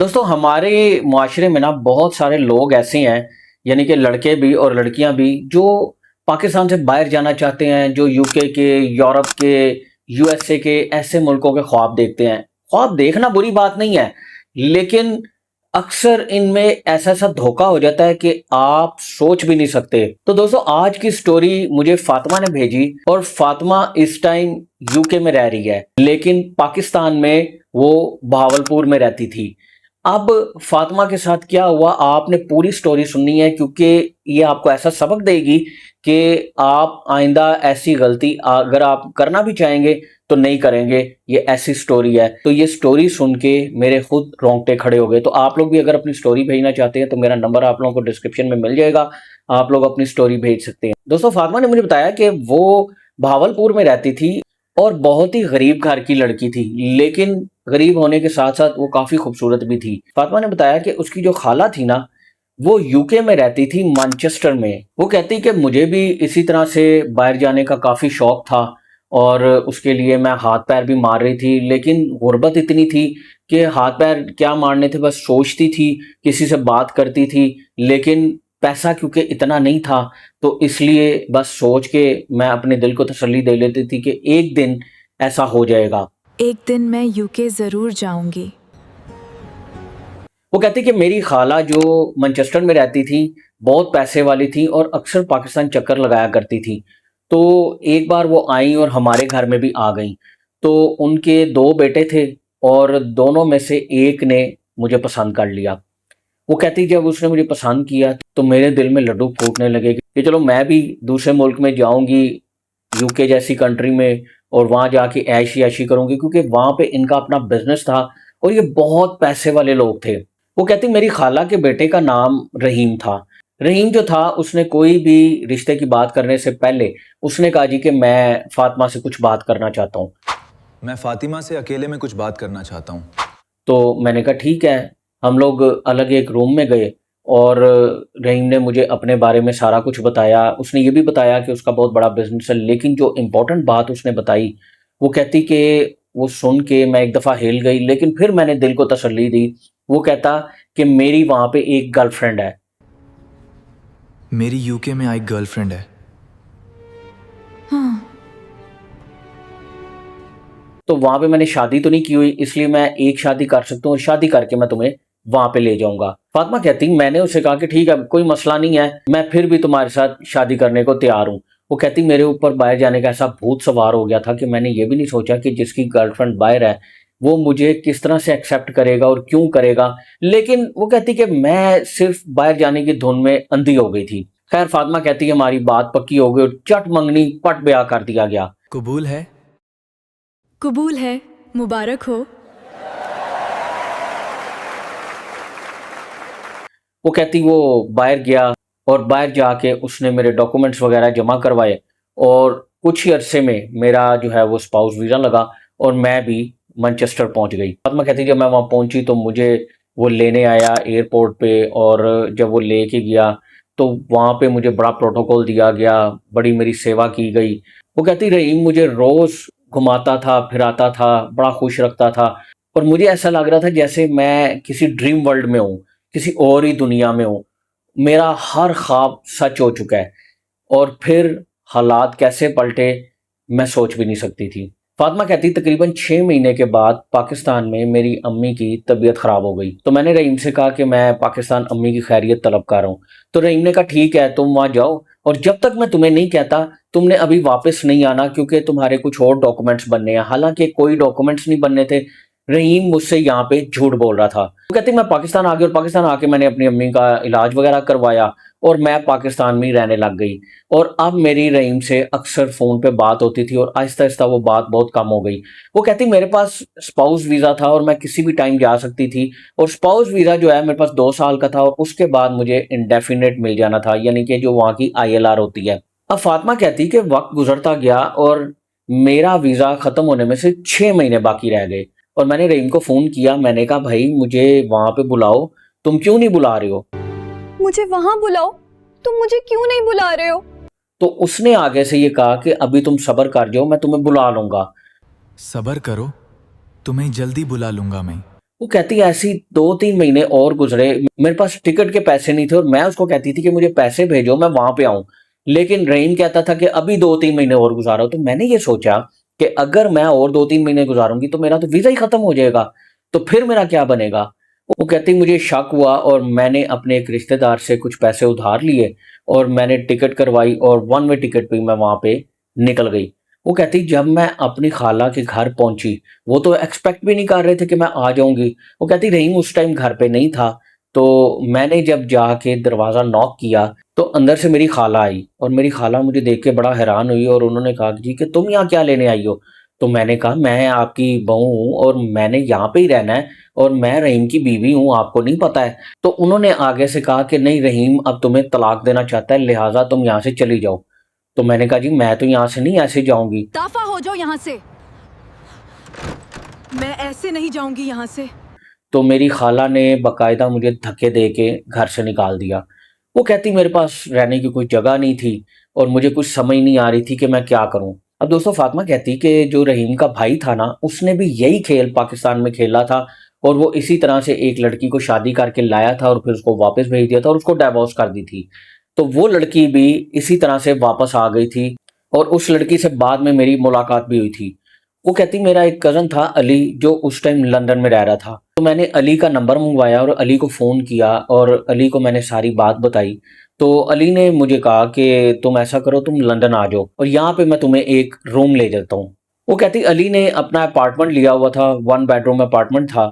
दोस्तों हमारे मुआशरे में ना बहुत सारे लोग ऐसे हैं, यानी कि लड़के भी और लड़कियां भी, जो पाकिस्तान से बाहर जाना चाहते हैं, जो यूके के, यूरोप के, यूएसए के ऐसे मुल्कों के ख्वाब देखते हैं। ख्वाब देखना बुरी बात नहीं है, लेकिन अक्सर इनमें ऐसा ऐसा धोखा हो जाता है कि आप सोच भी नहीं सकते। तो दोस्तों आज की स्टोरी मुझे फातिमा ने भेजी, और फातिमा इस टाइम यूके में रह रही है, लेकिन पाकिस्तान में वो बहावलपुर में रहती थी। अब फातिमा के साथ क्या हुआ, आपने पूरी स्टोरी सुननी है, क्योंकि ये आपको ऐसा सबक देगी कि आप आइंदा ऐसी गलती अगर आप करना भी चाहेंगे तो नहीं करेंगे। ये ऐसी स्टोरी है। तो ये स्टोरी सुन के मेरे खुद रोंगटे खड़े हो गए। तो आप लोग भी अगर अपनी स्टोरी भेजना चाहते हैं तो मेरा नंबर आप लोगों को डिस्क्रिप्शन में मिल जाएगा, आप लोग अपनी स्टोरी भेज सकते हैं। दोस्तों फातिमा ने मुझे बताया कि वो भावलपुर में रहती थी और बहुत ही गरीब घर की लड़की थी, लेकिन गरीब होने के साथ साथ वो काफी खूबसूरत भी थी। फातिमा ने बताया कि उसकी जो खाला थी ना, वो यूके में रहती थी, मैनचेस्टर में। वो कहती कि मुझे भी इसी तरह से बाहर जाने का काफी शौक था, और उसके लिए मैं हाथ पैर भी मार रही थी, लेकिन गुर्बत इतनी थी कि हाथ पैर क्या मारने थे, बस सोचती थी, किसी से बात करती थी, लेकिन पैसा क्योंकि इतना नहीं था, तो इसलिए बस सोच के मैं अपने दिल को तसल्ली दे लेती थी कि एक दिन ऐसा हो जाएगा। एक दिन मैं यूके ज़रूर जाऊंगी। वो कहती कि मेरी खाला जो मैनचेस्टर में रहती थी, बहुत पैसे वाली थी और अक्सर पाकिस्तान चक्कर लगाया करती थी। तो एक बार वो आई और हमारे घर में भी आ गई। तो उनके दो बेटे थे, और दोनों में से एक ने मुझे पसंद कर लिया। वो कहती जब उसने मुझे पसंद किया तो मेरे दिल में लड्डू फूटने लगे कि चलो मैं भी दूसरे मुल्क में जाऊंगी, यूके जैसी कंट्री में, और वहां जाके ऐशी ऐशी करूंगी, क्योंकि वहां पे इनका अपना बिजनेस था और ये बहुत पैसे वाले लोग थे। वो कहती मेरी खाला के बेटे का नाम रहीम था। रहीम जो था, उसने कोई भी रिश्ते की बात करने से पहले उसने कहा जी कि मैं फातिमा से कुछ बात करना चाहता हूँ। मैं फातिमा से अकेले में कुछ बात करना चाहता हूँ। तो मैंने कहा ठीक है। हम लोग अलग एक रूम में गए, और रहीम ने मुझे अपने बारे में सारा कुछ बताया। उसने ये भी बताया कि उसका बहुत बड़ा बिजनेस है, लेकिन जो इम्पोर्टेंट बात उसने बताई, वो कहती कि वो सुन के मैं एक दफ़ा हिल गई, लेकिन फिर मैंने दिल को तसल्ली दी। वो कहता कि मेरी वहाँ पे एक गर्लफ्रेंड है। मेरी यूके में एक गर्लफ्रेंड है। हाँ, तो वहां पे मैंने शादी तो नहीं की हुई, इसलिए मैं एक शादी कर सकता हूँ, और शादी करके मैं तुम्हें वहां पे ले जाऊंगा। फातिमा कहती मैंने उससे कहा कि ठीक है, कोई मसला नहीं है, मैं फिर भी तुम्हारे साथ शादी करने को तैयार हूँ। वो कहती मेरे ऊपर बाहर जाने का ऐसा भूत सवार हो गया था कि मैंने ये भी नहीं सोचा कि जिसकी गर्लफ्रेंड बाहर है वो मुझे किस तरह से एक्सेप्ट करेगा और क्यों करेगा। लेकिन वो कहती कि मैं सिर्फ बाहर जाने की धुन में अंधी हो गई थी। खैर फातिमा कहती है हमारी बात पक्की हो गई और चट मंगनी पट ब्याह कर दिया गया। कबूल है। कबूल है, मुबारक हो। वो कहती वो बाहर गया, और बाहर जाके उसने मेरे डॉक्यूमेंट्स वगैरह जमा करवाए, और कुछ ही अरसे में मेरा जो है वो स्पाउस वीज़ा लगा, और मैं भी मैनचेस्टर पहुंच गई। फातिमा कहती जब मैं वहाँ पहुंची तो मुझे वो लेने आया एयरपोर्ट पे, और जब वो लेके गया तो वहाँ पे मुझे बड़ा प्रोटोकॉल दिया गया, बड़ी मेरी सेवा की गई। वो कहती रहीम मुझे रोज़ घुमाता था, फिराता था, बड़ा खुश रखता था, और मुझे ऐसा लग रहा था जैसे मैं किसी ड्रीम वर्ल्ड में हूँ, किसी और ही दुनिया में हूँ। मेरा हर ख्वाब सच हो चुका है, और फिर हालात कैसे पलटे मैं सोच भी नहीं सकती थी। फातिमा कहती तकरीबन 6 महीने के बाद पाकिस्तान में मेरी अम्मी की तबीयत ख़राब हो गई। तो मैंने रहीम से कहा कि मैं पाकिस्तान अम्मी की खैरियत तलब कर रहा हूँ। तो रहीम ने कहा ठीक है तुम वहाँ जाओ, और जब तक मैं तुम्हें नहीं कहता तुमने अभी वापस नहीं आना, क्योंकि तुम्हारे कुछ और डॉक्यूमेंट्स बनने हैं। हालांकि कोई डॉक्यूमेंट्स नहीं बनने थे। रहीम मुझसे यहाँ पे झूठ बोल रहा था। वो कहती मैं पाकिस्तान आ गई, और पाकिस्तान आके मैंने अपनी अम्मी का इलाज वगैरह करवाया, और मैं पाकिस्तान में ही रहने लग गई। और अब मेरी रहीम से अक्सर फ़ोन पे बात होती थी, और आहिस्ता आहिस्ता वो बात बहुत कम हो गई। वो कहती मेरे पास स्पाउस वीज़ा था और मैं किसी भी टाइम जा सकती थी, और स्पाउस वीज़ा जो है मेरे पास 2 साल का था, और उसके बाद मुझे इंडेफिनेट मिल जाना था, यानी कि जो वहाँ की ILR होती है। अब फातिमा कहती कि वक्त गुजरता गया, और मेरा वीज़ा ख़त्म होने में से 6 महीने बाकी रह गए। और मैंने रहीम को फ़ोन किया, मैंने कहा भाई मुझे वहाँ पे बुलाओ, तुम क्यों नहीं बुला रहे हो? मुझे वहां बुलाओ, तुम मुझे क्यों नहीं बुला रहे हो? तो उसने आगे से ये कहा कि अभी तुम सब्र कर जाओ, मैं तुम्हें बुला लूंगा। सबर करो, तुम्हें जल्दी बुला लूंगा मैं। वो कहती है ऐसी 2-3 महीने और गुजरे, मेरे पास टिकट के पैसे नहीं थे और मैं उसको कहती थी कि मुझे पैसे भेजो मैं वहां पे आऊं, लेकिन रहीम कहता था कि अभी 2-3 महीने और गुजारो। तो मैंने ये सोचा कि अगर मैं और 2-3 महीने गुजारूंगी तो मेरा तो वीजा ही खत्म हो जाएगा, तो फिर मेरा क्या बनेगा। वो कहती मुझे शक हुआ और मैंने अपने एक रिश्तेदार से कुछ पैसे उधार लिए और मैंने टिकट करवाई और वन वे टिकट पे मैं वहां पे निकल गई। वो कहती जब मैं अपनी खाला के घर पहुंची, वो तो एक्सपेक्ट भी नहीं कर रहे थे कि मैं आ जाऊंगी। वो कहती रहीम उस टाइम घर पे नहीं था, तो मैंने जब जाके दरवाज़ा नॉक किया तो अंदर से मेरी खाला आई और मेरी खाला मुझे देख के बड़ा हैरान हुई और उन्होंने कहा कि जी कि तुम यहाँ क्या लेने आई हो। तो मैंने कहा मैं आपकी बहू हूँ और मैंने यहाँ पे ही रहना है और मैं रहीम की बीवी हूँ, आपको नहीं पता है। तो उन्होंने आगे से कहा कि नहीं रहीम अब तुम्हें तलाक देना चाहता है, लिहाजा तुम यहाँ से चली जाओ। तो मैंने कहा जी मैं तो यहाँ से नहीं ऐसे जाऊंगी। दफा हो जाओ यहाँ से, मैं ऐसे नहीं जाऊंगी यहाँ से। तो मेरी खाला ने बाकायदा मुझे धक्के दे के घर से निकाल दिया। वो कहती मेरे पास रहने की कोई जगह नहीं थी और मुझे कुछ समझ नहीं आ रही थी कि मैं क्या करूं। अब दोस्तों फातिमा कहती कि जो रहीम का भाई था ना, उसने भी यही खेल पाकिस्तान में खेला था और वो इसी तरह से एक लड़की को शादी करके लाया था और फिर उसको वापस भेज दिया था और उसको डाइवोर्स कर दी थी। तो वो लड़की भी इसी तरह से वापस आ गई थी और उस लड़की से बाद में मेरी मुलाकात भी हुई थी। वो कहती मेरा एक कज़न था अली, जो उस टाइम लंदन में रह रहा था। तो मैंने अली का नंबर मंगवाया और अली को फ़ोन किया और अली को मैंने सारी बात बताई। तो अली ने मुझे कहा कि तुम ऐसा करो, तुम लंदन आ जाओ और यहाँ पे मैं तुम्हें एक रूम ले देता हूँ। वो कहती अली ने अपना अपार्टमेंट लिया हुआ था, 1 बेडरूम अपार्टमेंट था।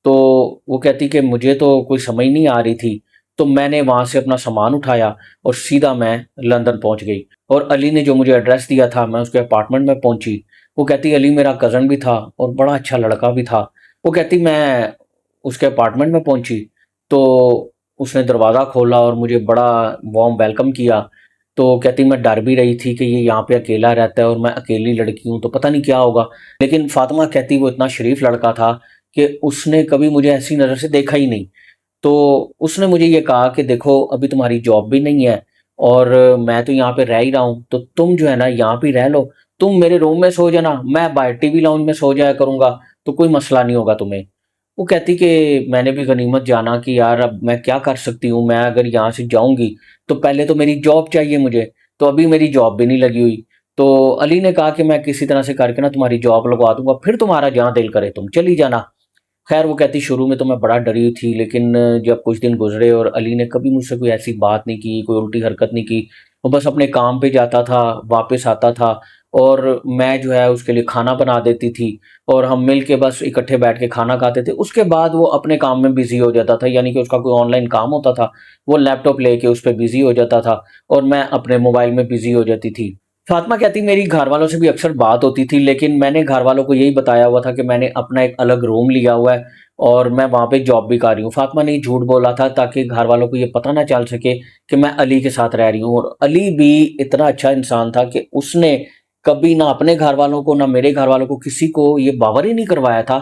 तो वो कहती कि मुझे तो कोई समझ नहीं आ रही थी, तो मैंने वहाँ से अपना सामान उठाया और सीधा मैं लंदन पहुँच गई और अली ने जो मुझे एड्रेस दिया था मैं उसके अपार्टमेंट में पहुँची। वो कहती अली मेरा कज़न भी था और बड़ा अच्छा लड़का भी था। वो कहती मैं उसके अपार्टमेंट में पहुंची तो उसने दरवाज़ा खोला और मुझे बड़ा वार्म वेलकम किया। तो कहती मैं डर भी रही थी कि ये यहाँ पे अकेला रहता है और मैं अकेली लड़की हूँ तो पता नहीं क्या होगा। लेकिन फातिमा कहती वो इतना शरीफ लड़का था कि उसने कभी मुझे ऐसी नज़र से देखा ही नहीं। तो उसने मुझे ये कहा कि देखो अभी तुम्हारी जॉब भी नहीं है और मैं तो यहाँ पे रह ही रहा हूँ, तो तुम जो है ना यहाँ पे रह लो, तुम मेरे रूम में सो जाना, मैं बाहर टीवी लाउंज में सो जाया करूंगा, तो कोई मसला नहीं होगा तुम्हें। वो कहती कि मैंने भी गनीमत जाना कि यार अब मैं क्या कर सकती हूँ, मैं अगर यहाँ से जाऊंगी तो पहले तो मेरी जॉब चाहिए मुझे, तो अभी मेरी जॉब भी नहीं लगी हुई। तो अली ने कहा कि मैं किसी तरह से करके ना तुम्हारी जॉब लगवा दूंगा, फिर तुम्हारा जहाँ दिल करे तुम चली जाना। खैर वो कहती शुरू में तो मैं बड़ा डरी हुई थी, लेकिन जब कुछ दिन गुजरे और अली ने कभी मुझसे कोई ऐसी बात नहीं की, कोई उल्टी हरकत नहीं की। वो बस अपने काम पे जाता था, वापस आता था और मैं जो है उसके लिए खाना बना देती थी और हम मिल के बस इकट्ठे बैठ के खाना खाते थे। उसके बाद वो अपने काम में बिज़ी हो जाता था, यानी कि उसका कोई ऑनलाइन काम होता था, वो लैपटॉप लेके उस पे बिज़ी हो जाता था और मैं अपने मोबाइल में बिज़ी हो जाती थी। फातिमा कहती मेरी घर वालों से भी अक्सर बात होती थी, लेकिन मैंने घर वालों को यही बताया हुआ था कि मैंने अपना एक अलग रूम लिया हुआ है और मैं वहाँ पे जॉब भी कर रही हूँ। फातिमा ने झूठ बोला था ताकि घर वालों को ये पता ना चल सके कि मैं अली के साथ रह रही हूँ। और अली भी इतना अच्छा इंसान था कि उसने कभी ना अपने घर वालों को ना मेरे घर वालों को किसी को ये बावर ही नहीं करवाया था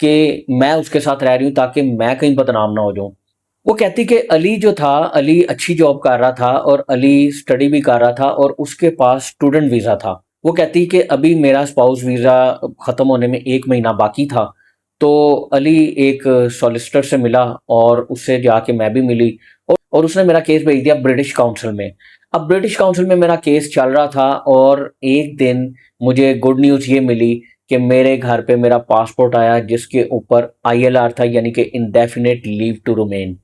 कि मैं उसके साथ रह रही हूँ ताकि मैं कहीं बदनाम ना हो जाऊँ। वो कहती कि अली जो था, अली अच्छी जॉब कर रहा था और अली स्टडी भी कर रहा था और उसके पास स्टूडेंट वीज़ा था। वो कहती कि अभी मेरा स्पाउस वीज़ा ख़त्म होने में 1 महीना बाकी था। तो अली एक सॉलिसिटर से मिला और उससे जाके मैं भी मिली और उसने मेरा केस भेज दिया ब्रिटिश काउंसिल में। अब ब्रिटिश काउंसिल में मेरा केस चल रहा था और एक दिन मुझे गुड न्यूज़ ये मिली कि मेरे घर पे मेरा पासपोर्ट आया जिसके ऊपर ILR था, यानी कि इंडेफिनिट लीव टू रिमेन,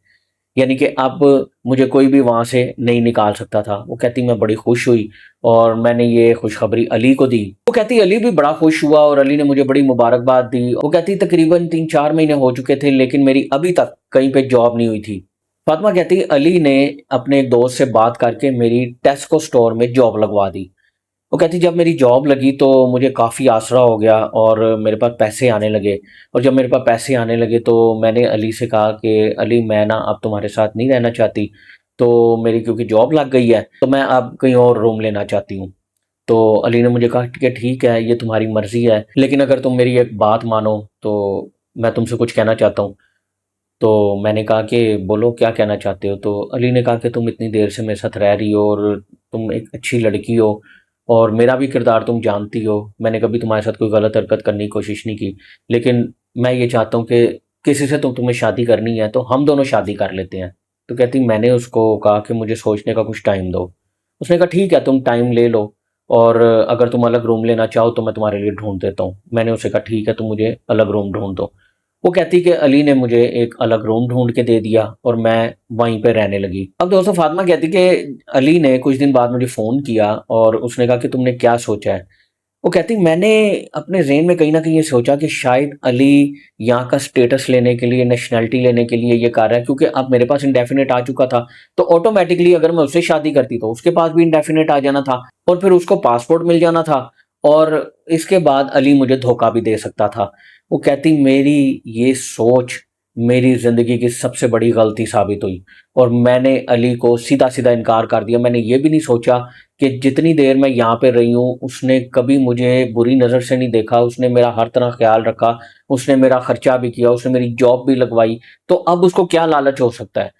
यानी कि अब मुझे कोई भी वहाँ से नहीं निकाल सकता था। वो कहती मैं बड़ी खुश हुई और मैंने ये खुशखबरी अली को दी। वो कहती अली भी बड़ा खुश हुआ और अली ने मुझे बड़ी मुबारकबाद दी। वो कहती तकरीबन 3-4 महीने हो चुके थे लेकिन मेरी अभी तक कहीं पे जॉब नहीं हुई थी। फातिमा कहती अली ने अपने एक दोस्त से बात करके मेरी टेस्को स्टोर में जॉब लगवा दी। वो कहती जब मेरी जॉब लगी तो मुझे काफ़ी आसरा हो गया और मेरे पास पैसे आने लगे और जब मेरे पास पैसे आने लगे तो मैंने अली से कहा कि अली मैं ना अब तुम्हारे साथ नहीं रहना चाहती, तो मेरी क्योंकि जॉब लग गई है तो मैं अब कहीं और रूम लेना चाहती हूँ। तो अली ने मुझे कहा कि ठीक है ये तुम्हारी मर्ज़ी है, लेकिन अगर तुम मेरी एक बात मानो तो मैं तुमसे कुछ कहना चाहता हूँ। तो मैंने कहा कि बोलो क्या कहना चाहते हो। तो अली ने कहा कि तुम इतनी देर से मेरे साथ रह रही हो और तुम एक अच्छी लड़की हो और मेरा भी किरदार तुम जानती हो, मैंने कभी तुम्हारे साथ कोई गलत हरकत करने की कोशिश नहीं की, लेकिन मैं ये चाहता हूँ कि किसी से तो तुम्हें शादी करनी है तो हम दोनों शादी कर लेते हैं। तो कहती मैंने उसको कहा कि मुझे सोचने का कुछ टाइम दो। उसने कहा ठीक है तुम टाइम ले लो, और अगर तुम अलग रूम लेना चाहो तो मैं तुम्हारे लिए ढूंढ देता हूँ। मैंने उसे कहा ठीक है तुम मुझे अलग रूम ढूंढ दो। वो कहती कि अली ने मुझे एक अलग रूम ढूंढ के दे दिया और मैं वहीं पे रहने लगी। अब दोस्तों फातिमा कहती कि अली ने कुछ दिन बाद मुझे फ़ोन किया और उसने कहा कि तुमने क्या सोचा है। वो कहती मैंने अपने ज़हन में कहीं न कहीं ये सोचा कि शायद अली यहाँ का स्टेटस लेने के लिए, नेशनैलिटी लेने के लिए ये कर रहा है, क्योंकि अब मेरे पास इंडेफ़िनिट आ चुका था, तो ऑटोमैटिकली अगर मैं उससे शादी करती तो उसके पास भी इंडेफ़िनिट आ जाना था और फिर उसको पासपोर्ट मिल जाना था और इसके बाद अली मुझे धोखा भी दे सकता था। वो कहती मेरी ये सोच मेरी ज़िंदगी की सबसे बड़ी गलती साबित हुई और मैंने अली को सीधा-सीधा इनकार कर दिया। मैंने ये भी नहीं सोचा कि जितनी देर मैं यहाँ पे रही हूँ, उसने कभी मुझे बुरी नज़र से नहीं देखा, उसने मेरा हर तरह ख़्याल रखा, उसने मेरा खर्चा भी किया, उसने मेरी जॉब भी लगवाई, तो अब उसको क्या लालच हो सकता है?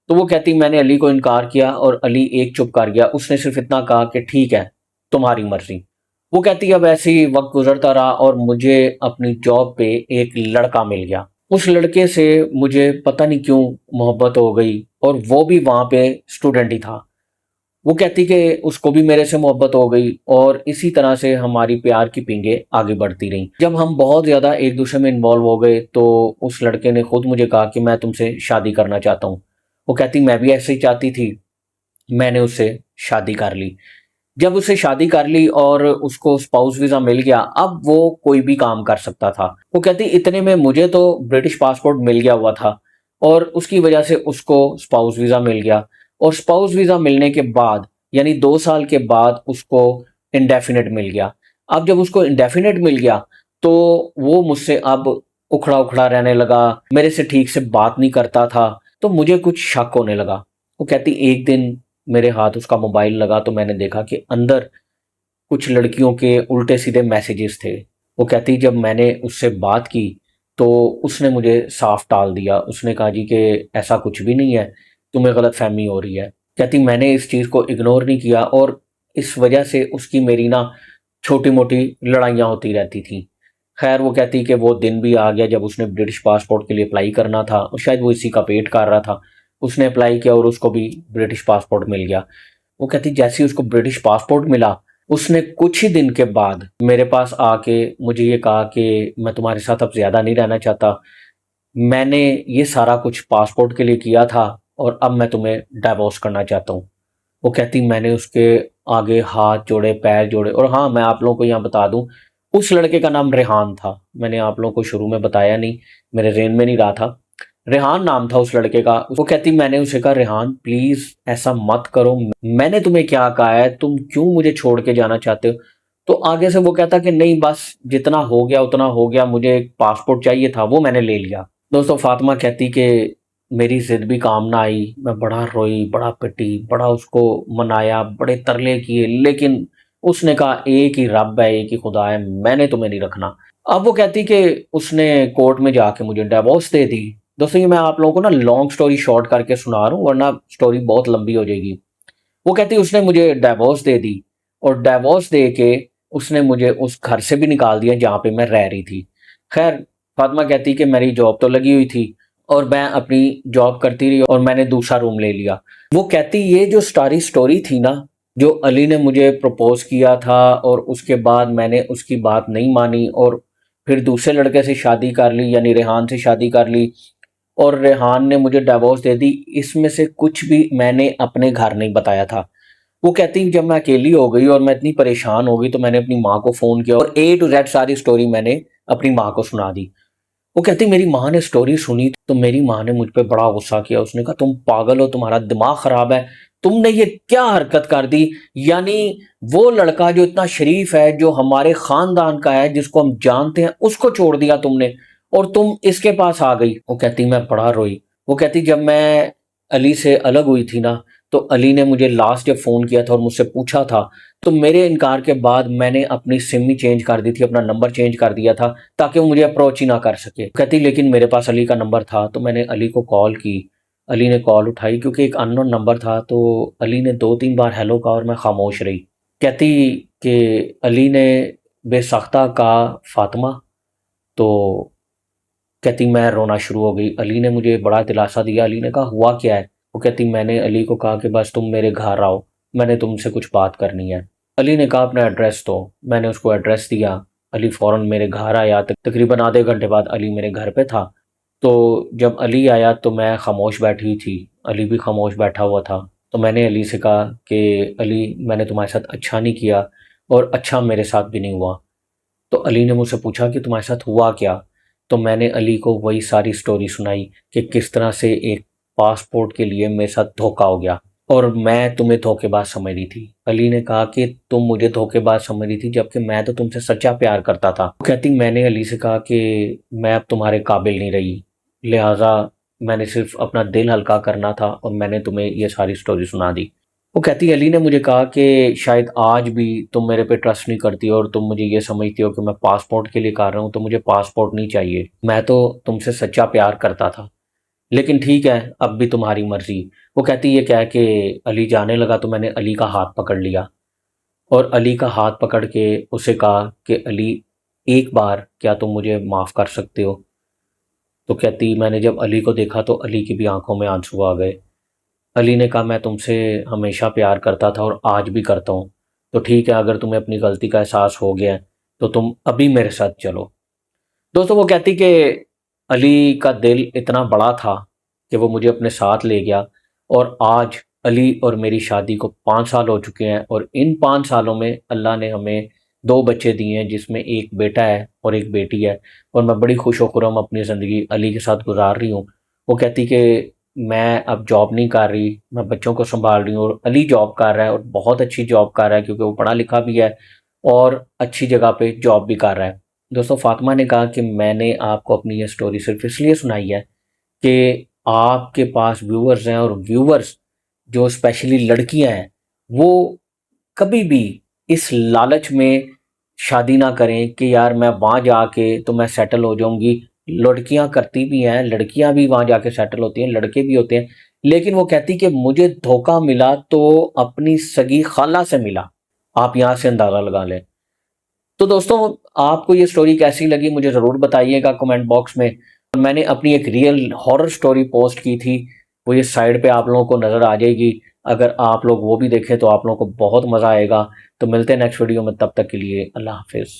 तो वो कहती मैंने अली को इनकार किया और अली एक चुप कर गया। उसने सिर्फ़ इतना कहा कि ठीक है, तुम्हारी मर्ज़ी। वो कहती अब ऐसे ही वक़्त गुज़रता रहा और मुझे अपनी जॉब पे एक लड़का मिल गया। उस लड़के से मुझे पता नहीं क्यों मोहब्बत हो गई और वो भी वहाँ पे स्टूडेंट ही था। वो कहती कि उसको भी मेरे से मोहब्बत हो गई और इसी तरह से हमारी प्यार की पींगे आगे बढ़ती रहीं। जब हम बहुत ज़्यादा एक दूसरे में इन्वॉल्व हो गए तो उस लड़के ने खुद मुझे कहा कि मैं तुमसे शादी करना चाहता हूँ। वो कहती मैं भी ऐसे ही चाहती थी, मैंने उससे शादी कर ली। जब उससे शादी कर ली और उसको स्पाउस वीज़ा मिल गया, अब वो कोई भी काम कर सकता था। वो कहती इतने में मुझे तो ब्रिटिश पासपोर्ट मिल गया हुआ था और उसकी वजह से उसको स्पाउस वीज़ा मिल गया और स्पाउस वीज़ा मिलने के बाद यानी 2 साल के बाद उसको इंडेफ़िनिट मिल गया। अब जब उसको इंडेफ़िनिट मिल गया तो वो मुझसे अब उखड़ा-उखड़ा रहने लगा, मेरे से ठीक से बात नहीं करता था, तो मुझे कुछ शक होने लगा। वो कहती एक दिन मेरे हाथ उसका मोबाइल लगा तो मैंने देखा कि अंदर कुछ लड़कियों के उल्टे-सीधे मैसेजेस थे। वो कहती जब मैंने उससे बात की तो उसने मुझे साफ टाल दिया। उसने कहा जी कि ऐसा कुछ भी नहीं है, तुम्हें गलतफ़हमी हो रही है। कहती मैंने इस चीज़ को इग्नोर नहीं किया और इस वजह से उसकी मेरी ना छोटी-मोटी लड़ाइयाँ होती रहती थीं। ख़ैर वो कहती कि वो दिन भी आ गया जब उसने ब्रिटिश पासपोर्ट के लिए अप्लाई करना था और शायद वो इसी का वेट कर रहा था। उसने अप्लाई किया और उसको भी ब्रिटिश पासपोर्ट मिल गया। वो कहती जैसे ही उसको ब्रिटिश पासपोर्ट मिला, उसने कुछ ही दिन के बाद मेरे पास आके मुझे ये कहा कि मैं तुम्हारे साथ अब ज़्यादा नहीं रहना चाहता। मैंने ये सारा कुछ पासपोर्ट के लिए किया था और अब मैं तुम्हें डाइवोर्स करना चाहता हूँ। वो कहती मैंने उसके आगे हाथ जोड़े, पैर जोड़े और हाँ, मैं आप लोगों को यहाँ बता दूँ, उस लड़के का नाम रेहान था। मैंने आप लोगों को शुरू में बताया नहीं, मेरे ज़हन में नहीं रहा था। रेहान नाम था उस लड़के का। वो कहती मैंने उसे कहा रेहान प्लीज़ ऐसा मत करो, मैंने तुम्हें क्या कहा है, तुम क्यों मुझे छोड़ के जाना चाहते हो? तो आगे से वो कहता कि नहीं बस जितना हो गया उतना हो गया, मुझे एक पासपोर्ट चाहिए था वो मैंने ले लिया। दोस्तों फातिमा कहती कि मेरी ज़िद भी काम ना आई, मैं बड़ा रोई, बड़ा पिटी, बड़ा उसको मनाया, बड़े तरले किए, लेकिन उसने कहा एक ही रब है, एक ही खुदा है, मैंने तुम्हें नहीं रखना। अब वो कहती कि उसने कोर्ट में जाके मुझे डिवोर्स दे दी। दोस्तों ये मैं आप लोगों को ना लॉन्ग स्टोरी शॉर्ट करके सुना रहा हूँ वरना स्टोरी बहुत लंबी हो जाएगी। वो कहती उसने मुझे डिवोर्स दे दी और डिवोर्स दे के उसने मुझे उस घर से भी निकाल दिया जहाँ पे मैं रह रही थी। खैर फातिमा कहती कि मेरी जॉब तो लगी हुई थी और मैं अपनी जॉब करती रही और मैंने दूसरा रूम ले लिया। वो कहती ये जो सारी स्टोरी थी ना, जो अली ने मुझे प्रपोज़ किया था और उसके बाद मैंने उसकी बात नहीं मानी और फिर दूसरे लड़के से शादी कर ली यानी रेहान से शादी कर ली और रेहान ने मुझे डिवोर्स दे दी, इसमें से कुछ भी मैंने अपने घर नहीं बताया था। वो कहती जब मैं अकेली हो गई और मैं इतनी परेशान हो गई तो मैंने अपनी माँ को फ़ोन किया और ए टू ज़ेड सारी स्टोरी मैंने अपनी माँ को सुना दी। वो कहती मेरी माँ ने स्टोरी सुनी तो मेरी माँ ने मुझ पे बड़ा गुस्सा किया। उसने कहा तुम पागल हो, तुम्हारा दिमाग खराब है, तुमने ये क्या हरकत कर दी? यानी वो लड़का जो इतना शरीफ है, जो हमारे खानदान का है, जिसको हम जानते हैं, उसको छोड़ दिया तुमने और तुम इसके पास आ गई। वो कहती मैं बड़ा रोई। वो कहती जब मैं अली से अलग हुई थी ना, तो अली ने मुझे लास्ट जब फ़ोन किया था और मुझसे पूछा था, तो मेरे इनकार के बाद मैंने अपनी सिम ही चेंज कर दी थी, अपना नंबर चेंज कर दिया था ताकि वो मुझे अप्रोच ही ना कर सके। कहती लेकिन मेरे पास अली का नंबर था तो मैंने अली को कॉल की। अली ने कॉल उठाई क्योंकि एक अननोन नंबर था तो अली ने 2-3 बार हेलो कहा और मैं खामोश रही। कहती कि अली ने बेसाख्ता कहा फातिमा, तो कहती मैं रोना शुरू हो गई। अली ने मुझे बड़ा दिलासा दिया। अली ने कहा हुआ क्या है? वो कहती मैंने अली को कहा कि बस तुम मेरे घर आओ, मैंने तुमसे कुछ बात करनी है। अली ने कहा अपना एड्रेस दो। मैंने उसको एड्रेस दिया। अली फ़ौरन मेरे घर आया। तकरीबन आधे घंटे बाद अली मेरे घर पे था। तो जब अली आया तो मैं खामोश बैठी हुई थी, अली भी खामोश बैठा हुआ था। तो मैंने अली से कहा कि अली मैंने तुम्हारे साथ अच्छा नहीं किया और अच्छा मेरे साथ भी नहीं हुआ। तो अली ने मुझसे पूछा कि तुम्हारे साथ हुआ क्या? तो मैंने अली को वही सारी स्टोरी सुनाई कि किस तरह से एक पासपोर्ट के लिए मेरे साथ धोखा हो गया और मैं तुम्हें धोखेबाज समझ रही थी। अली ने कहा कि तुम मुझे धोखेबाज समझ रही थी जबकि मैं तो तुमसे सच्चा प्यार करता था। वो कहती मैंने अली से कहा कि मैं अब तुम्हारे काबिल नहीं रही, लिहाजा मैंने सिर्फ अपना दिल हल्का करना था और मैंने तुम्हें ये सारी स्टोरी सुना दी। वो कहती अली ने मुझे कहा कि शायद आज भी तुम मेरे पे ट्रस्ट नहीं करती और तुम मुझे ये समझती हो कि मैं पासपोर्ट के लिए कर रहा हूँ, तो मुझे पासपोर्ट नहीं चाहिए, मैं तो तुमसे सच्चा प्यार करता था। लेकिन ठीक है, अब भी तुम्हारी मर्जी। वो कहती ये क्या है कि अली जाने लगा तो मैंने अली का हाथ पकड़ लिया और अली का हाथ पकड़ के उसे कहा कि अली एक बार क्या तुम मुझे माफ़ कर सकते हो? तो कहती मैंने जब अली को देखा तो अली की भी आंखों में आंसू आ गए। अली ने कहा मैं तुमसे हमेशा प्यार करता था और आज भी करता हूँ, तो ठीक है अगर तुम्हें अपनी गलती का एहसास हो गया है तो तुम अभी मेरे साथ चलो। दोस्तों वो कहती कि अली का दिल इतना बड़ा था कि वो मुझे अपने साथ ले गया और आज अली और मेरी शादी को 5 साल हो चुके हैं और इन 5 सालों में अल्लाह ने हमें 2 बच्चे दिए हैं जिसमें एक बेटा है और एक बेटी है और मैं बड़ी खुश खुर्रम अपनी ज़िंदगी अली के साथ गुजार रही हूँ। वो कहती कि मैं अब जॉब नहीं कर रही, मैं बच्चों को संभाल रही हूँ और अली जॉब कर रहा है और बहुत अच्छी जॉब कर रहा है क्योंकि वो पढ़ा लिखा भी है और अच्छी जगह पे जॉब भी कर रहा है। दोस्तों फातिमा ने कहा कि मैंने आपको अपनी ये स्टोरी सिर्फ इसलिए सुनाई है कि आपके पास व्यूअर्स हैं और व्यूअर्स जो स्पेशली लड़कियां हैं वो कभी भी इस लालच में शादी ना करें कि यार मैं वहाँ जाके तो मैं सेटल हो जाऊंगी। लड़कियां करती भी हैं, लड़कियां भी वहाँ जाके सेटल होती हैं, लड़के भी होते हैं, लेकिन वो कहती कि मुझे धोखा मिला तो अपनी सगी खाला से मिला। आप यहाँ से अंदाज़ा लगा लें। तो दोस्तों आपको ये स्टोरी कैसी लगी मुझे ज़रूर बताइएगा कमेंट बॉक्स में। मैंने अपनी एक रियल हॉरर स्टोरी पोस्ट की थी, वो ये साइड पे आप लोगों को नज़र आ जाएगी। अगर आप लोग वो भी देखें तो आप लोगों को बहुत मज़ा आएगा। तो मिलते हैं नेक्स्ट वीडियो में, तब तक के लिए अल्लाह हाफिज़।